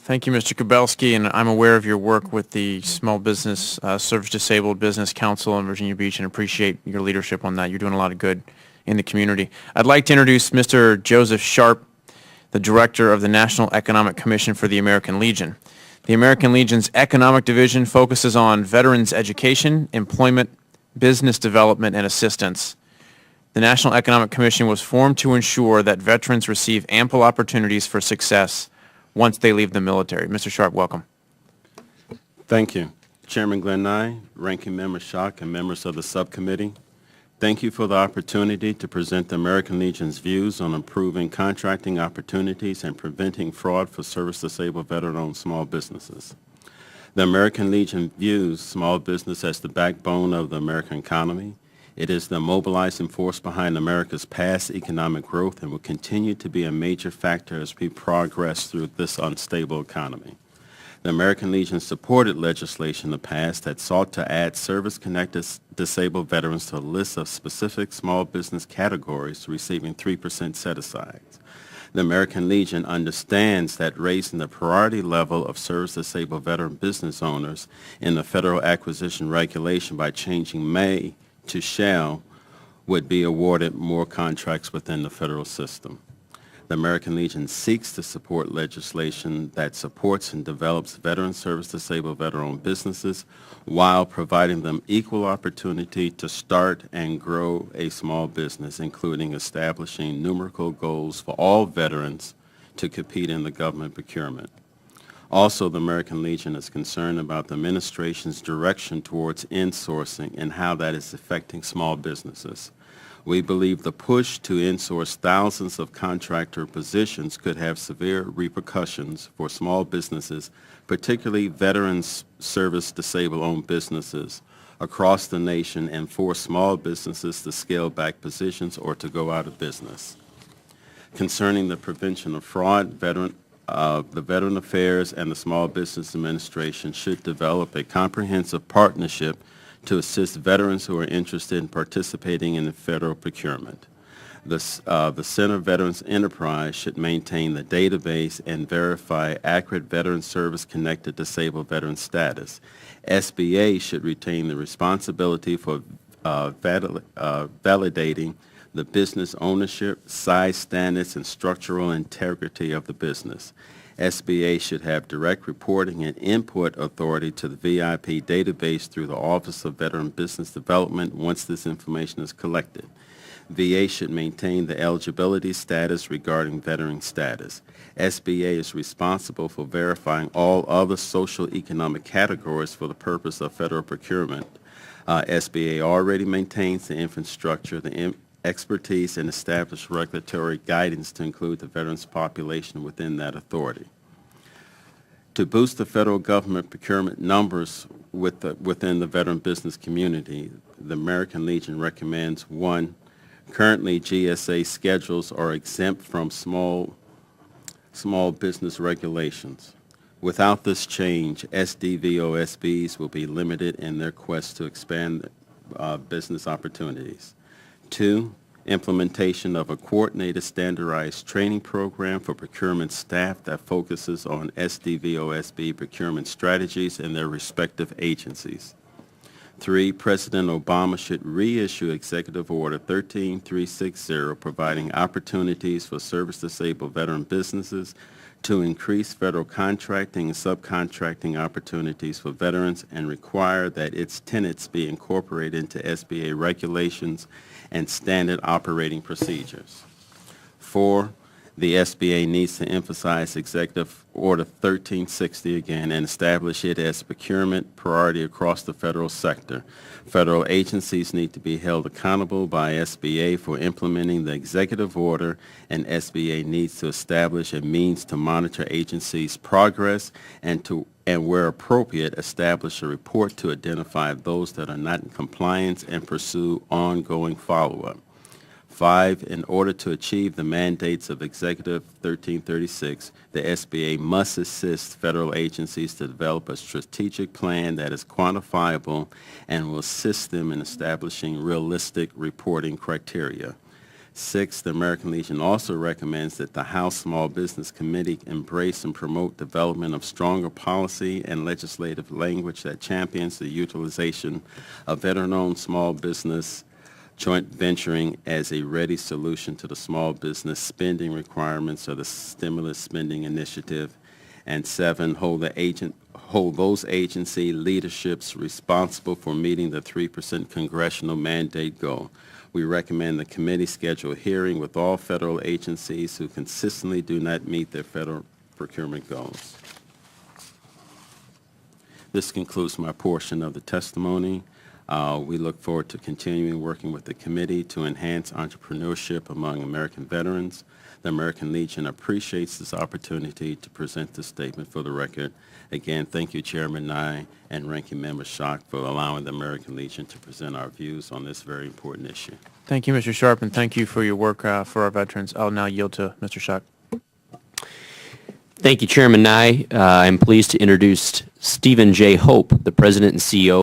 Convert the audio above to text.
Thank you, Mr. Kubelski, and I'm aware of your work with the Small Business Service Disabled Business Council in Virginia Beach and appreciate your leadership on that. You're doing a lot of good in the community. I'd like to introduce Mr. Joseph Sharpe, the Director of the National Economic Commission for the American Legion. The American Legion's Economic Division focuses on veterans' education, employment, business development, and assistance. The National Economic Commission was formed to ensure that veterans receive ample opportunities for success once they leave the military. Mr. Sharpe, welcome. Thank you. Chairman Glenn Nye, Ranking Member Schock, and members of the subcommittee, thank you for the opportunity to present the American Legion's views on improving contracting opportunities and preventing fraud for service-disabled veteran-owned small businesses. The American Legion views small business as the backbone of the American economy. It is the mobilizing force behind America's past economic growth and will continue to be a major factor as we progress through this unstable economy. The American Legion supported legislation in the past that sought to add service-connected disabled veterans to a list of specific small business categories receiving 3% set-asides. The American Legion understands that raising the priority level of service-disabled veteran business owners in the federal acquisition regulation by changing may to shall would be awarded more contracts within the federal system. The American Legion seeks to support legislation that supports and develops veteran service-disabled veteran-owned businesses while providing them equal opportunity to start and grow a small business, including establishing numerical goals for all veterans to compete in the government procurement. Also, the American Legion is concerned about the administration's direction towards insourcing and how that is affecting small businesses. We believe the push to insource thousands of contractor positions could have severe repercussions for small businesses, particularly veterans service disabled-owned businesses across the nation, and force small businesses to scale back positions or to go out of business. Concerning the prevention of fraud, the Veteran Affairs and the Small Business Administration should develop a comprehensive partnership to assist veterans who are interested in participating in the federal procurement. The Center Veterans Enterprise should maintain the database and verify accurate veteran service-connected disabled veteran status. SBA should retain the responsibility for validating the business ownership, size standards, and structural integrity of the business. SBA should have direct reporting and input authority to the VIP database through the Office of Veteran Business Development once this information is collected. VA should maintain the eligibility status regarding veteran status. SBA is responsible for verifying all other social economic categories for the purpose of federal procurement. SBA already maintains the infrastructure, the expertise, and established regulatory guidance to include the veterans population within that authority. To boost the federal government procurement numbers within the veteran business community, the American Legion recommends: 1, currently GSA schedules are exempt from small business regulations. Without this change, SDVOSBs will be limited in their quest to expand business opportunities. 2, implementation of a coordinated standardized training program for procurement staff that focuses on SDVOSB procurement strategies in their respective agencies. 3, President Obama should reissue Executive Order 13360 providing opportunities for service-disabled veteran businesses to increase federal contracting and subcontracting opportunities for veterans and require that its tenets be incorporated into SBA regulations and standard operating procedures. 4, the SBA needs to emphasize Executive Order 1360 again and establish it as procurement priority across the federal sector. Federal agencies need to be held accountable by SBA for implementing the executive order, and SBA needs to establish a means to monitor agencies' progress and where appropriate, establish a report to identify those that are not in compliance and pursue ongoing follow-up. 5, in order to achieve the mandates of Executive 1336, the SBA must assist federal agencies to develop a strategic plan that is quantifiable and will assist them in establishing realistic reporting criteria. 6, the American Legion also recommends that the House Small Business Committee embrace and promote development of stronger policy and legislative language that champions the utilization of veteran-owned small business joint venturing as a ready solution to the small business spending requirements of the Stimulus Spending Initiative. And 7, hold those agency leaderships responsible for meeting the 3% congressional mandate goal. We recommend the committee schedule a hearing with all federal agencies who consistently do not meet their federal procurement goals. This concludes my portion of the testimony. We look forward to continuing working with the committee to enhance entrepreneurship among American veterans. The American Legion appreciates this opportunity to present this statement for the record. Again, thank you, Chairman Nye and Ranking Member Schock, for allowing the American Legion to present our views on this very important issue. Thank you, Mr. Sharpe, and thank you for your work for our veterans. I'll now yield to Mr. Schock. Thank you, Chairman Nye. I'm pleased to introduce Stephen J. Hope, the President and CEO